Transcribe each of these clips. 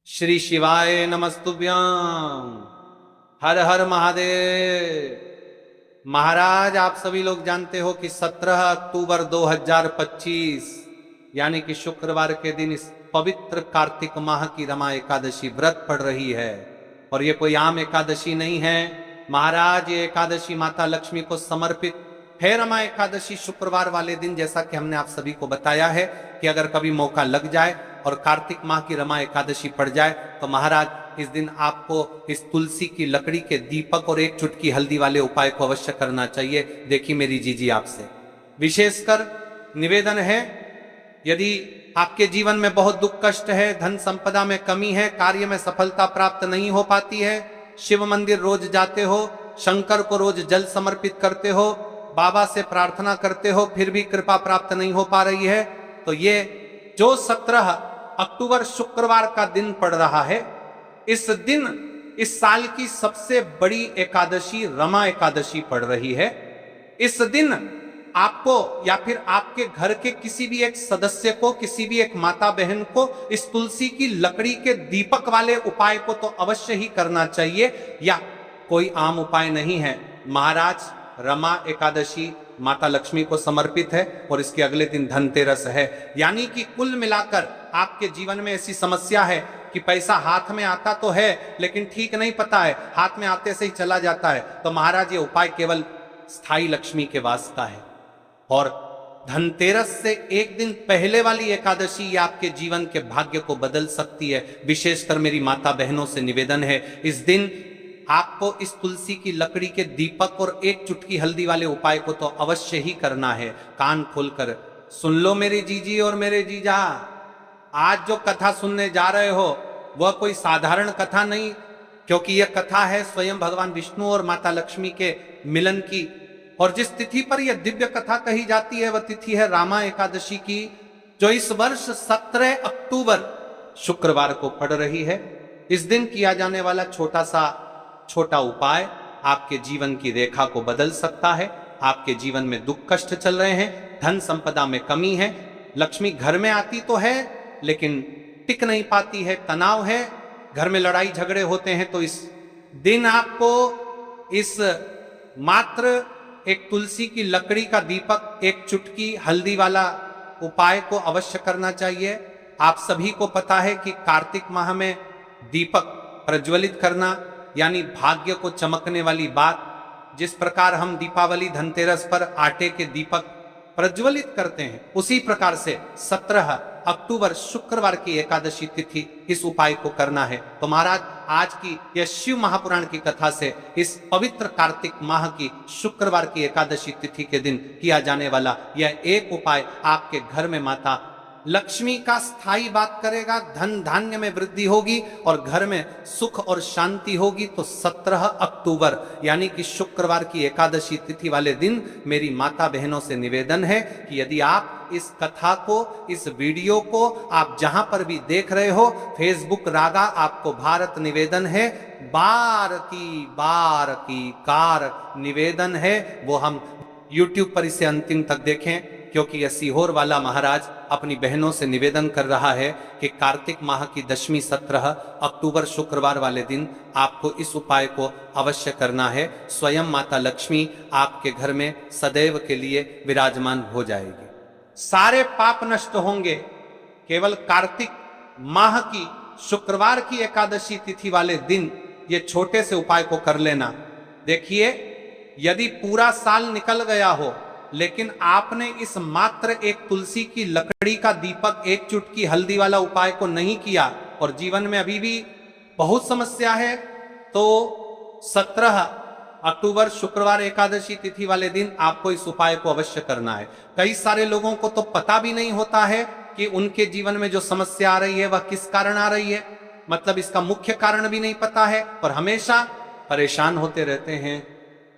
श्री शिवाय नमस्तुभ्याम। हर हर महादेव। महाराज, आप सभी लोग जानते हो कि 17 अक्टूबर 2025 यानी कि शुक्रवार के दिन इस पवित्र कार्तिक माह की रमा एकादशी व्रत पड़ रही है। और ये कोई आम एकादशी नहीं है महाराज, ये एकादशी माता लक्ष्मी को समर्पित है। रमा एकादशी शुक्रवार वाले दिन, जैसा कि हमने आप सभी को बताया है कि अगर कभी मौका लग जाए और कार्तिक माह की रमा एकादशी पड़ जाए तो महाराज इस दिन आपको इस तुलसी की लकड़ी के दीपक और एक चुटकी हल्दी वाले उपाय को अवश्य करना चाहिए। देखिए मेरी जीजी आपसे विशेषकर निवेदन है, यदि आपके जीवन में बहुत दुख कष्ट है, धन संपदा में कमी है, कार्य में सफलता प्राप्त नहीं हो पाती है, शिव मंदिर रोज जाते हो, शंकर को रोज जल समर्पित करते हो, बाबा से प्रार्थना करते हो, फिर भी कृपा प्राप्त नहीं हो पा रही है, तो ये जो 17 अक्टूबर शुक्रवार का दिन पड़ रहा है, इस दिन इस साल की सबसे बड़ी एकादशी रमा एकादशी पड़ रही है। इस दिन आपको या फिर आपके घर के किसी भी एक सदस्य को, किसी भी एक माता बहन को इस तुलसी की लकड़ी के दीपक वाले उपाय को तो अवश्य ही करना चाहिए, या कोई आम उपाय नहीं है महाराज। रमा एकादशी माता लक्ष्मी को समर्पित है और इसके अगले दिन धनतेरस है, यानी कि कुल मिलाकर आपके जीवन में ऐसी समस्या है कि पैसा हाथ में आता तो है लेकिन ठीक नहीं पता है, हाथ में आते से ही चला जाता है, तो महाराज ये उपाय केवल स्थायी लक्ष्मी के वास्ता है। और धनतेरस से एक दिन पहले वाली एकादशी ये आपके जीवन के भाग्य को बदल सकती है। विशेषकर मेरी माता बहनों से निवेदन है, इस दिन आपको इस तुलसी की लकड़ी के दीपक और एक चुटकी हल्दी वाले उपाय को तो अवश्य ही करना है। कान खोलकर सुन लो मेरी जीजी और मेरे जीजा, आज जो कथा सुनने जा रहे हो वह कोई साधारण कथा नहीं, क्योंकि यह कथा है स्वयं भगवान विष्णु और माता लक्ष्मी के मिलन की। और जिस तिथि पर यह दिव्य कथा कही जाती है वह तिथि है रामा एकादशी की, जो इस वर्ष 17 अक्टूबर शुक्रवार को पड़ रही है। इस दिन किया जाने वाला छोटा उपाय आपके जीवन की रेखा को बदल सकता है। आपके जीवन में दुख कष्ट चल रहे हैं, धन संपदा में कमी है, लक्ष्मी घर में आती तो है लेकिन टिक नहीं पाती है, तनाव है, घर में लड़ाई झगड़े होते हैं, तो इस दिन आपको इस मात्र एक तुलसी की लकड़ी का दीपक, एक चुटकी हल्दी वाला उपाय को अवश्य करना चाहिए। आप सभी को पता है कि कार्तिक माह में दीपक प्रज्वलित करना यानी भाग्य को चमकने वाली बात, जिस प्रकार हम दीपावली धनतेरस पर आटे के दीपक प्रज्वलित करते हैं, उसी प्रकार से 17 अक्टूबर शुक्रवार की एकादशी तिथि इस उपाय को करना है। तो महाराज आज की यह शिव महापुराण की कथा से इस पवित्र कार्तिक माह की शुक्रवार की एकादशी तिथि के दिन किया जाने वाला यह एक उपाय आपके घर में माता लक्ष्मी का स्थायी बात करेगा, धन धान्य में वृद्धि होगी और घर में सुख और शांति होगी। तो 17 अक्टूबर यानी कि शुक्रवार की एकादशी तिथि वाले दिन मेरी माता बहनों से निवेदन है कि यदि आप इस कथा को, इस वीडियो को आप जहां पर भी देख रहे हो, फेसबुक रागा आपको भारत निवेदन है, बार की कार निवेदन है, वो हम YouTube पर इसे अंतिम तक देखें, क्योंकि यह सीहोर वाला महाराज अपनी बहनों से निवेदन कर रहा है कि कार्तिक माह की दशमी 17 अक्टूबर शुक्रवार वाले दिन आपको इस उपाय को अवश्य करना है। स्वयं माता लक्ष्मी आपके घर में सदैव के लिए विराजमान हो जाएगी, सारे पाप नष्ट होंगे। केवल कार्तिक माह की शुक्रवार की एकादशी तिथि वाले दिन ये छोटे से उपाय को कर लेना। देखिए, यदि पूरा साल निकल गया हो लेकिन आपने इस मात्र एक तुलसी की लकड़ी का दीपक, एक चुटकी हल्दी वाला उपाय को नहीं किया और जीवन में अभी भी बहुत समस्या है, तो 17 अक्टूबर शुक्रवार एकादशी तिथि वाले दिन आपको इस उपाय को अवश्य करना है। कई सारे लोगों को तो पता भी नहीं होता है कि उनके जीवन में जो समस्या आ रही है वह किस कारण आ रही है, मतलब इसका मुख्य कारण भी नहीं पता है और हमेशा परेशान होते रहते हैं।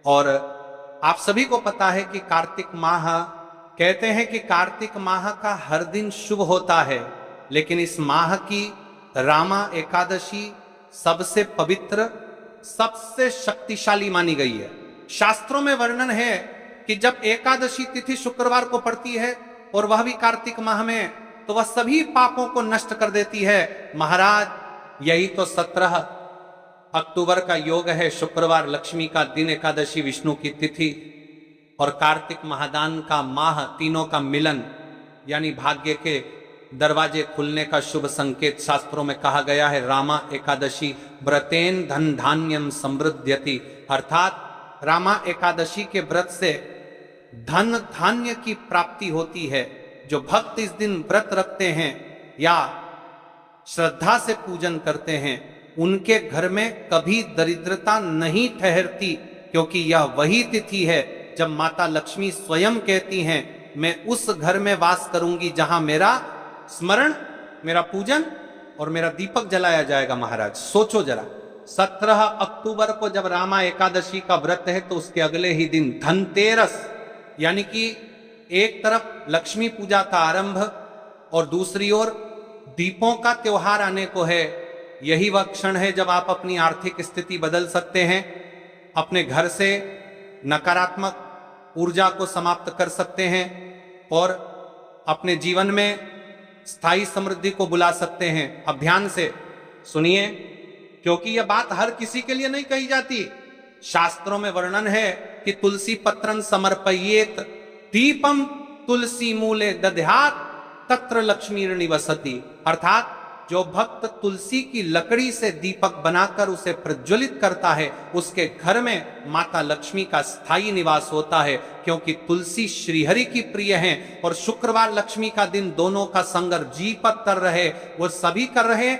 और आप सभी को पता है कि कार्तिक माह, कहते हैं कि कार्तिक माह का हर दिन शुभ होता है, लेकिन इस माह की रामा एकादशी सबसे पवित्र, सबसे शक्तिशाली मानी गई है। शास्त्रों में वर्णन है कि जब एकादशी तिथि शुक्रवार को पड़ती है और वह भी कार्तिक माह में, तो वह सभी पापों को नष्ट कर देती है। महाराज यही तो 17 अक्टूबर का योग है, शुक्रवार, लक्ष्मी का दिन, एकादशी, विष्णु की तिथि और कार्तिक महादान का माह, तीनों का मिलन यानी भाग्य के दरवाजे खुलने का शुभ संकेत। शास्त्रों में कहा गया है रामा एकादशी व्रतेन धन धान्यम समृद्ध्यति, अर्थात रामा एकादशी के व्रत से धन धान्य की प्राप्ति होती है। जो भक्त इस दिन व्रत रखते हैं या श्रद्धा से पूजन करते हैं उनके घर में कभी दरिद्रता नहीं ठहरती, क्योंकि यह वही तिथि है जब माता लक्ष्मी स्वयं कहती हैं मैं उस घर में वास करूंगी जहां मेरा स्मरण, मेरा पूजन और मेरा दीपक जलाया जाएगा। महाराज सोचो जरा, 17 अक्टूबर को जब रामा एकादशी का व्रत है तो उसके अगले ही दिन धनतेरस, यानी कि एक तरफ लक्ष्मी पूजा का आरंभ और दूसरी ओर दीपों का त्योहार आने को है। यही वह क्षण है जब आप अपनी आर्थिक स्थिति बदल सकते हैं, अपने घर से नकारात्मक ऊर्जा को समाप्त कर सकते हैं और अपने जीवन में स्थायी समृद्धि को बुला सकते हैं। अब ध्यान से सुनिए, क्योंकि यह बात हर किसी के लिए नहीं कही जाती। शास्त्रों में वर्णन है कि तुलसी पत्रं समर्पयेत दीपम तुलसी मूले दध्यात तत्र लक्ष्मी निवसति, अर्थात जो भक्त तुलसी की लकड़ी से दीपक बनाकर उसे प्रज्वलित करता है उसके घर में माता लक्ष्मी का स्थायी निवास होता है, क्योंकि तुलसी श्रीहरि की प्रिय हैं और शुक्रवार लक्ष्मी का दिन दोनों का संगर जी पर कर रहे, वो सभी कर रहे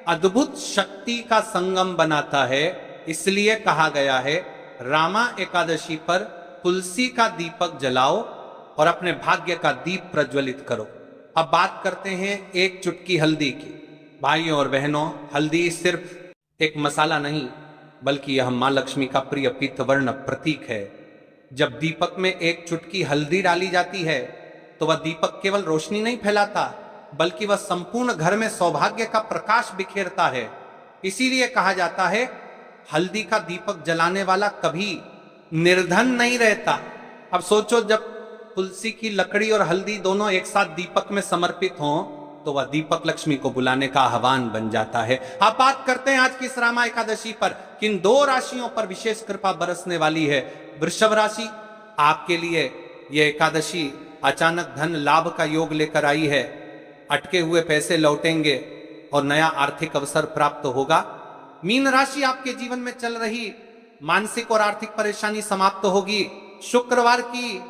अद्भुत शक्ति का संगम बनाता है। इसलिए कहा गया है रामा एकादशी पर तुलसी का दीपक जलाओ और अपने भाग्य का दीप प्रज्वलित करो। अब बात करते हैं एक चुटकी हल्दी की। भाइयों और बहनों, हल्दी सिर्फ एक मसाला नहीं बल्कि यह मां लक्ष्मी का प्रिय पीतवर्ण प्रतीक है। जब दीपक में एक चुटकी हल्दी डाली जाती है तो वह दीपक केवल रोशनी नहीं फैलाता बल्कि वह संपूर्ण घर में सौभाग्य का प्रकाश बिखेरता है। इसीलिए कहा जाता है हल्दी का दीपक जलाने वाला कभी निर्धन नहीं रहता। अब सोचो, जब तुलसी की लकड़ी और हल्दी दोनों एक साथ दीपक में समर्पित हों तो वह दीपक लक्ष्मी को बुलाने का आह्वान बन जाता है। आप बात करते हैं आज की इस रामा एकादशी पर किन दो राशियों पर विशेष कृपा बरसने वाली है। वृषभ राशि, आपके लिए यह एकादशी अचानक धन लाभ का योग लेकर आई है। अटके हुए पैसे लौटेंगे और नया आर्थिक अवसर प्राप्त होगा। मीन राशि, आपके जीवन में चल रही मानसिक और आर्थिक परेशानी समाप्त होगी। शुक्रवार की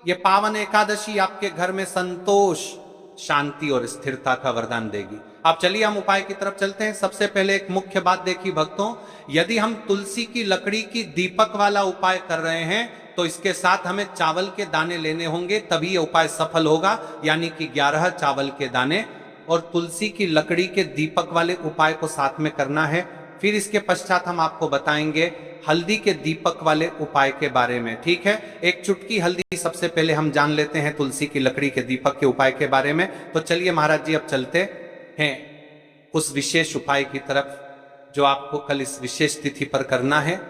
यह पावन एकादशी आपके घर में संतोष, शांति और स्थिरता का वरदान देगी। अब चलिए हम उपाय की तरफ चलते हैं। सबसे पहले एक मुख्य बात देखिए भक्तों, यदि हम तुलसी की लकड़ी की दीपक वाला उपाय कर रहे हैं तो इसके साथ हमें चावल के दाने लेने होंगे, तभी यह उपाय सफल होगा। यानी कि 11 चावल के दाने और तुलसी की लकड़ी के दीपक वाले उपाय को साथ में करना है। फिर इसके पश्चात हम आपको बताएंगे हल्दी के दीपक वाले उपाय के बारे में। ठीक है, एक चुटकी हल्दी सबसे पहले हम जान लेते हैं तुलसी की लकड़ी के दीपक के उपाय के बारे में। तो चलिए महाराज जी अब चलते हैं उस विशेष उपाय की तरफ जो आपको कल इस विशेष तिथि पर करना है।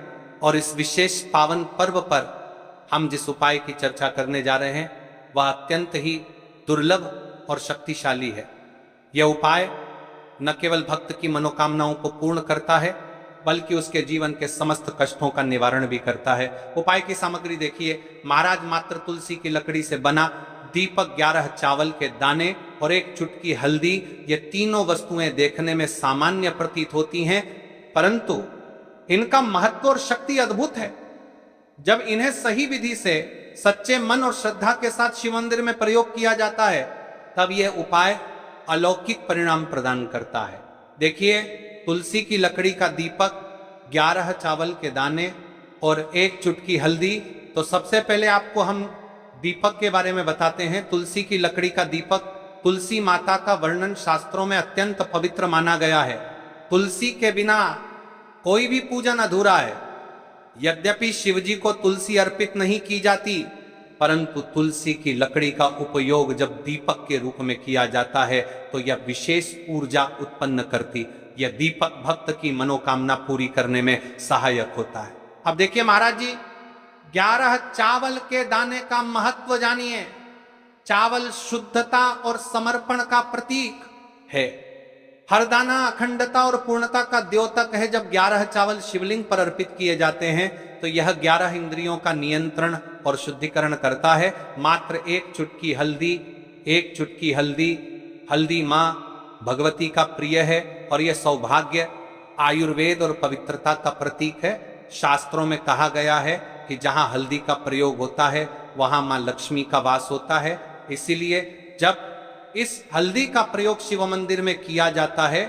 और इस विशेष पावन पर्व पर हम जिस उपाय की चर्चा करने जा रहे हैं वह अत्यंत ही दुर्लभ और शक्तिशाली है। यह उपाय न केवल भक्त की मनोकामनाओं को पूर्ण करता है बल्कि उसके जीवन के समस्त कष्टों का निवारण भी करता है। उपाय की सामग्री देखिए महाराज, मात्र तुलसी की लकड़ी से बना दीपक, 11 चावल के दाने और एक चुटकी हल्दी। ये तीनों वस्तुएं देखने में सामान्य प्रतीत होती हैं परंतु इनका महत्व और शक्ति अद्भुत है। जब इन्हें सही विधि से सच्चे मन और श्रद्धा के साथ शिव मंदिर में प्रयोग किया जाता है तब यह उपाय अलौकिक परिणाम प्रदान करता है। देखिए, तुलसी की लकड़ी का दीपक, 11 चावल के दाने और एक चुटकी हल्दी। तो सबसे पहले आपको हम दीपक के बारे में बताते हैं। तुलसी की लकड़ी का दीपक, तुलसी माता का वर्णन शास्त्रों में अत्यंत पवित्र माना गया है। तुलसी के बिना कोई भी पूजन अधूरा है। यद्यपि शिवजी को तुलसी अर्पित नहीं की जाती परंतु तुलसी की लकड़ी का उपयोग जब दीपक के रूप में किया जाता है तो यह विशेष ऊर्जा उत्पन्न करती, यह दीपक भक्त की मनोकामना पूरी करने में सहायक होता है। अब देखिए महाराज जी, 11 चावल के दाने का महत्व जानिए। चावल शुद्धता और समर्पण का प्रतीक है। हर दाना अखंडता और पूर्णता का द्योतक है। जब 11 चावल शिवलिंग पर अर्पित किए जाते हैं तो यह 11 इंद्रियों का नियंत्रण और शुद्धिकरण करता है। मात्र एक चुटकी हल्दी, हल्दी माँ भगवती का प्रिय है और यह सौभाग्य, आयुर्वेद और पवित्रता का प्रतीक है। शास्त्रों में कहा गया है कि जहां हल्दी का प्रयोग होता है वहां मां लक्ष्मी का वास होता है। इसीलिए जब इस हल्दी का प्रयोग शिव मंदिर में किया जाता है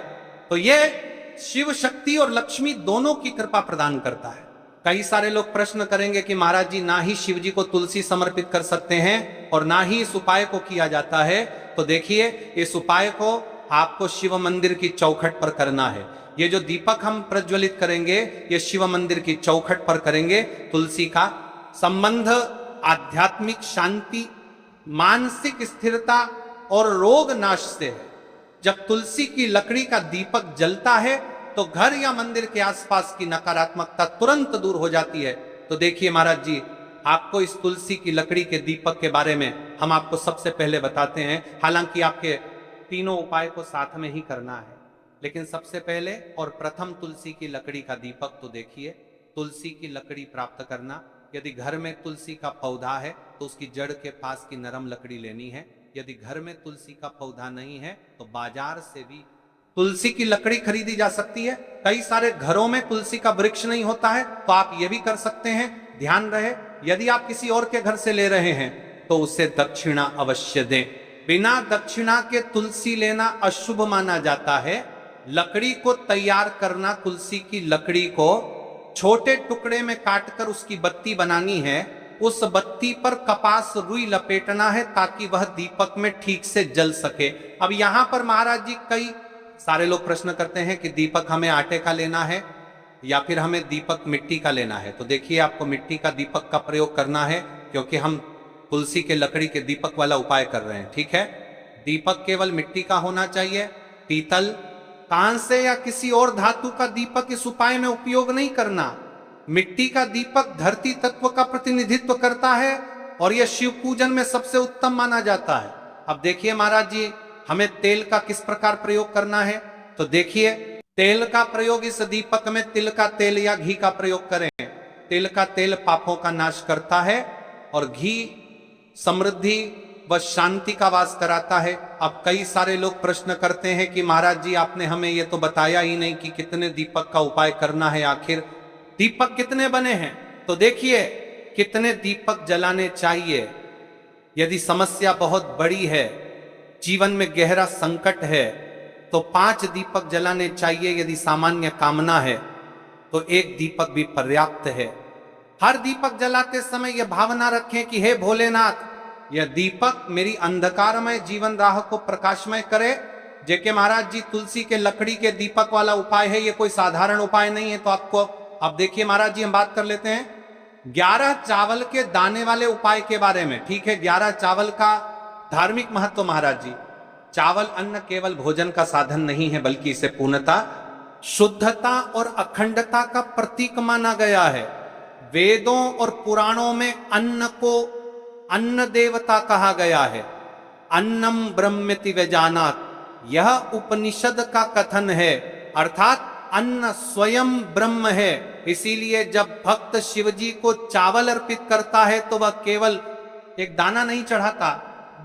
तो यह शिव शक्ति और लक्ष्मी दोनों की कृपा प्रदान करता है। कई सारे लोग प्रश्न करेंगे कि महाराज जी, ना ही शिव जी को तुलसी समर्पित कर सकते हैं और ना ही इस उपाय को किया जाता है। तो देखिए, इस उपाय को आपको शिव मंदिर की चौखट पर करना है। ये जो दीपक हम प्रज्वलित करेंगे ये शिव मंदिर की चौखट पर करेंगे। तुलसी का संबंध आध्यात्मिक शांति, मानसिक स्थिरता और रोग नाश से है। जब तुलसी की लकड़ी का दीपक जलता है तो घर या मंदिर के आसपास की नकारात्मकता तुरंत दूर हो जाती है। तो देखिए महाराज जी, आपको इस तुलसी की लकड़ी के दीपक के बारे में हम आपको सबसे पहले बताते हैं। हालांकि आपके तीनों उपाय को साथ में ही करना है, लेकिन सबसे पहले और प्रथम तुलसी की लकड़ी का दीपक। तो देखिए, तुलसी की लकड़ी प्राप्त करना, यदि घर में तुलसी का पौधा है तो उसकी जड़ के पास की नरम लकड़ी लेनी है। यदि घर में तुलसी का पौधा नहीं है तो बाजार से भी तुलसी की लकड़ी खरीदी जा सकती है। कई सारे घरों में तुलसी का वृक्ष नहीं होता है तो आप ये भी कर सकते हैं। ध्यान रहे, यदि आप किसी और के घर से ले रहे हैं तो उसे दक्षिणा अवश्य दें। बिना दक्षिणा के तुलसी लेना अशुभ माना जाता है। लकड़ी को तैयार करना, तुलसी की लकड़ी को छोटे टुकड़े में काटकर उसकी बत्ती बनानी है। उस बत्ती पर कपास रुई लपेटना है ताकि वह दीपक में ठीक से जल सके। अब यहां पर महाराज जी, कई सारे लोग प्रश्न करते हैं कि दीपक हमें आटे का लेना है या फिर हमें दीपक मिट्टी का लेना है। तो देखिए, आपको मिट्टी का दीपक का प्रयोग करना है क्योंकि हम तुलसी के लकड़ी के दीपक वाला उपाय कर रहे हैं। ठीक है, दीपक केवल मिट्टी का होना चाहिए। पीतल, कांसे या किसी और धातु का दीपक इस उपाय में उपयोग नहीं करना। मिट्टी का दीपक धरती तत्व का प्रतिनिधित्व करता है और यह शिव पूजन में सबसे उत्तम माना जाता है। अब देखिए महाराज जी, हमें तेल का किस प्रकार प्रयोग करना है। तो देखिए, तेल का प्रयोग इस दीपक में तिल का तेल या घी का प्रयोग करें। तिल का तेल पापों का नाश करता है और घी समृद्धि व शांति का वास कराता है। अब कई सारे लोग प्रश्न करते हैं कि महाराज जी, आपने हमें ये तो बताया ही नहीं कि कितने दीपक का उपाय करना है, आखिर दीपक कितने बने हैं। तो देखिए, कितने दीपक जलाने चाहिए। यदि समस्या बहुत बड़ी है, जीवन में गहरा संकट है, तो 5 दीपक जलाने चाहिए। यदि सामान्य कामना है तो 1 दीपक भी पर्याप्त है। हर दीपक जलाते समय यह भावना रखें कि हे भोलेनाथ, यह दीपक मेरी अंधकारमय जीवन राह को प्रकाशमय करे। जेके महाराज जी, तुलसी के लकड़ी के दीपक वाला उपाय है, यह कोई साधारण उपाय नहीं है। तो आपको अब देखिए महाराज जी, हम बात कर लेते हैं 11 चावल के दाने वाले उपाय के बारे में। ठीक है, 11 चावल का धार्मिक महत्व। महाराज जी, चावल अन्न केवल भोजन का साधन नहीं है, बल्कि इसे पूर्णता, शुद्धता और अखंडता का प्रतीक माना गया है। वेदों और पुराणों में अन्न को अन्न देवता कहा गया है। अन्नम ब्रह्मेति व्यजानात्, यह उपनिषद का कथन है, अर्थात अन्न स्वयं ब्रह्म है। इसीलिए जब भक्त शिवजी को चावल अर्पित करता है तो वह केवल एक दाना नहीं चढ़ाता,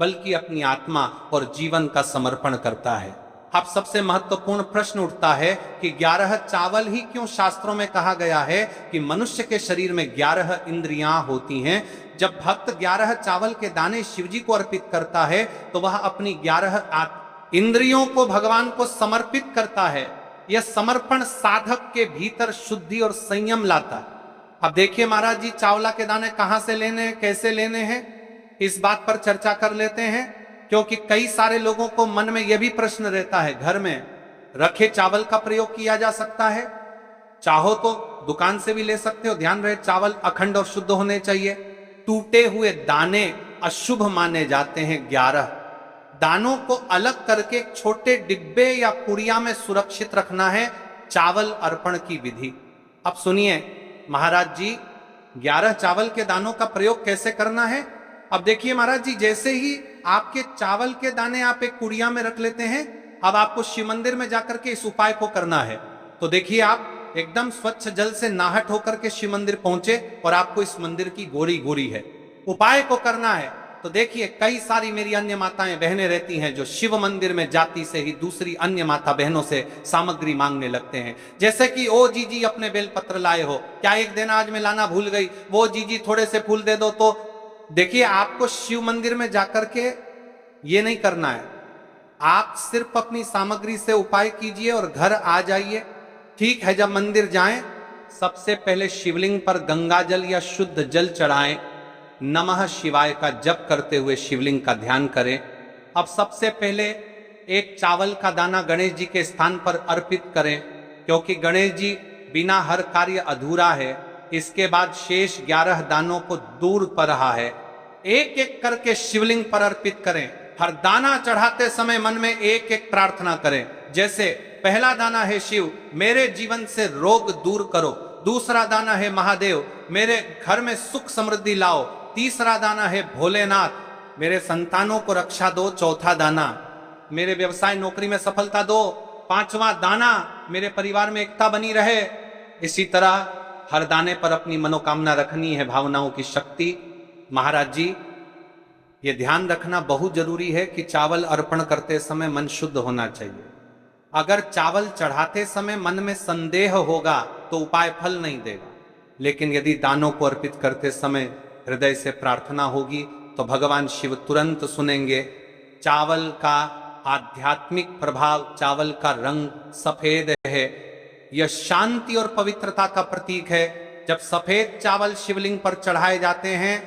बल्कि अपनी आत्मा और जीवन का समर्पण करता है। अब सबसे महत्वपूर्ण प्रश्न उठता है कि 11 चावल ही क्यों शास्त्रों में कहा गया है कि मनुष्य के शरीर में 11 इंद्रियां होती हैं। जब भक्त 11 चावल के दाने शिवजी को अर्पित करता है तो वह अपनी 11 इंद्रियों को भगवान को समर्पित करता है। यह समर्पण साधक के भीतर शुद्धि और संयम लाता है। अब देखिए महाराज जी, चावला के दाने कहां से लेने हैं, कैसे लेने हैं, इस बात पर चर्चा कर लेते हैं। क्योंकि कई सारे लोगों को मन में यह भी प्रश्न रहता है, घर में रखे चावल का प्रयोग किया जा सकता है, चाहो तो दुकान से भी ले सकते हो। ध्यान रहे, चावल अखंड और शुद्ध होने चाहिए। टूटे हुए दाने अशुभ माने जाते हैं। 11 दानों को अलग करके छोटे डिब्बे या पुड़िया में सुरक्षित रखना है चावल अर्पण की विधि। अब सुनिए महाराज जी, 11 चावल के दानों का प्रयोग कैसे करना है। अब देखिए महाराज जी, जैसे ही आपके चावल के दाने आप एक पुड़िया में रख लेते हैं, अब आपको शिव मंदिर में जाकर के इस उपाय को करना है। तो देखिए, आप एकदम स्वच्छ जल से नाहट होकर के शिव मंदिर पहुंचे और आपको इस मंदिर की गोरी गोरी है, उपाय को करना है। तो देखिए, कई सारी मेरी अन्य माताएं बहनें रहती हैं जो शिव मंदिर में जाती से ही दूसरी अन्य माता बहनों से सामग्री मांगने लगते हैं, जैसे कि ओ जीजी अपने बेलपत्र लाए हो, क्या एक दिन आज मैं लाना भूल गई, वो जीजी थोड़े से फूल दे दो। तो देखिए, आपको शिव मंदिर में जाकर के ये नहीं करना है, आप सिर्फ अपनी सामग्री से उपाय कीजिए और घर आ जाइए। ठीक है, जब मंदिर जाएं, सबसे पहले शिवलिंग पर गंगा जल या शुद्ध जल चढ़ाएं, नमः शिवाय का जप करते हुए शिवलिंग का ध्यान करें। अब सबसे पहले एक चावल का दाना गणेश जी के स्थान पर अर्पित करें, क्योंकि गणेश जी बिना हर कार्य अधूरा है। इसके बाद शेष 11 दानों को दूर पर रहा है, एक एक करके शिवलिंग पर अर्पित करें। हर दाना चढ़ाते समय मन में एक एक प्रार्थना करें, जैसे पहला दाना है शिव, मेरे जीवन से रोग दूर करो। दूसरा दाना है महादेव, मेरे घर में सुख समृद्धि लाओ। तीसरा दाना है भोलेनाथ, मेरे संतानों को रक्षा दो। चौथा दाना, मेरे व्यवसाय नौकरी में सफलता दो। पांचवा दाना, मेरे परिवार में एकता बनी रहे। इसी तरह हर दाने पर अपनी मनोकामना रखनी है, भावनाओं की शक्ति। महाराज जी, ये ध्यान रखना बहुत जरूरी है कि चावल अर्पण करते समय मन शुद्ध होना चाहिए। अगर चावल चढ़ाते समय मन में संदेह होगा तो उपाय फल नहीं देगा, लेकिन यदि दानों को अर्पित करते समय हृदय से प्रार्थना होगी तो भगवान शिव तुरंत सुनेंगे। चावल का आध्यात्मिक प्रभाव, चावल का रंग सफेद है, यह शांति और पवित्रता का प्रतीक है। जब सफेद चावल शिवलिंग पर चढ़ाए जाते हैं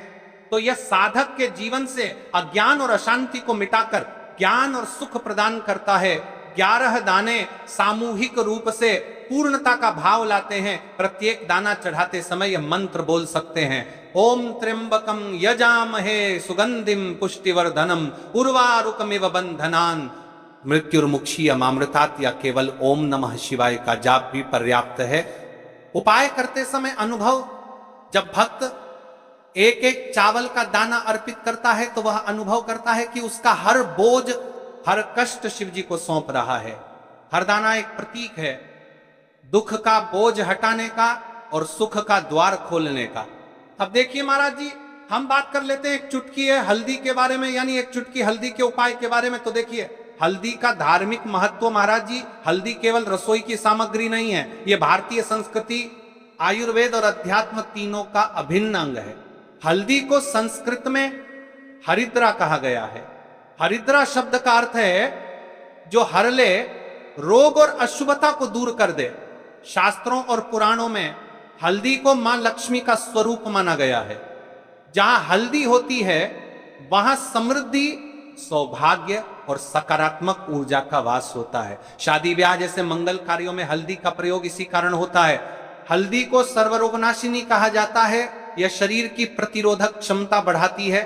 तो यह साधक के जीवन से अज्ञान और अशांति को मिटाकर ज्ञान और सुख प्रदान करता है। 11 दाने सामूहिक रूप से पूर्णता का भाव लाते हैं। प्रत्येक दाना चढ़ाते समय यह मंत्र बोल सकते हैं, ओम त्र्यंबकम यजामहे सुगंधिम पुष्टिवर्धनम उर्वारुकमिव बंधनान मृत्युर्मुक्षीयमामृतात्, या केवल ओम नमः शिवाय का जाप भी पर्याप्त है। उपाय करते समय अनुभव, जब भक्त एक एक चावल का दाना अर्पित करता है तो वह अनुभव करता है कि उसका हर बोझ, हर कष्ट शिव जी को सौंप रहा है। हर दाना एक प्रतीक है दुख का बोझ हटाने का और सुख का द्वार खोलने का। अब देखिए महाराज जी, हम बात कर लेते हैं एक चुटकी है हल्दी के बारे में, यानी एक चुटकी हल्दी के उपाय के बारे में। तो देखिए, हल्दी का धार्मिक महत्व महाराज जी, हल्दी केवल रसोई की सामग्री नहीं है, यह भारतीय संस्कृति, आयुर्वेद और अध्यात्म तीनों का अभिन्न अंग है। हल्दी को संस्कृत में हरिद्रा कहा गया है। हरिद्रा शब्द का अर्थ है जो हर ले, रोग और अशुभता को दूर कर दे। शास्त्रों और पुराणों में हल्दी को मां लक्ष्मी का स्वरूप माना गया है। जहां हल्दी होती है वहां समृद्धि, सौभाग्य और सकारात्मक ऊर्जा का वास होता है। शादी ब्याह जैसे मंगल कार्यों में हल्दी का प्रयोग इसी कारण होता है। हल्दी को सर्वरोगनाशिनी कहा जाता है। यह शरीर की प्रतिरोधक क्षमता बढ़ाती है,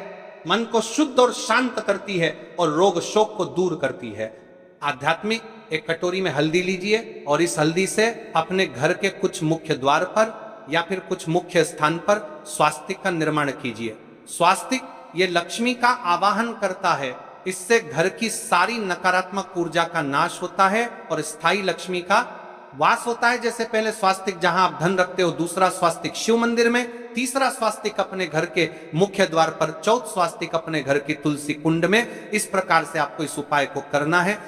मन को शुद्ध और शांत करती है और रोग शोक को दूर करती है। आध्यात्मिक, एक कटोरी में हल्दी लीजिए और इस हल्दी से अपने घर के कुछ मुख्य द्वार पर या फिर कुछ मुख्य स्थान पर स्वास्तिक का निर्माण कीजिए। स्वास्तिक ये लक्ष्मी का आवाहन करता है, इससे घर की सारी नकारात्मक ऊर्जा का नाश होता है और स्थायी लक्ष्मी का वास होता है। जैसे पहले स्वास्तिक जहां आप धन रखते हो, दूसरा स्वास्तिक शिव मंदिर में, तीसरा स्वास्तिक अपने घर के मुख्य द्वार पर, चौथ स्वास्तिक अपने घर की तुलसी कुंड में। इस प्रकार से आपको इस उपाय को करना है।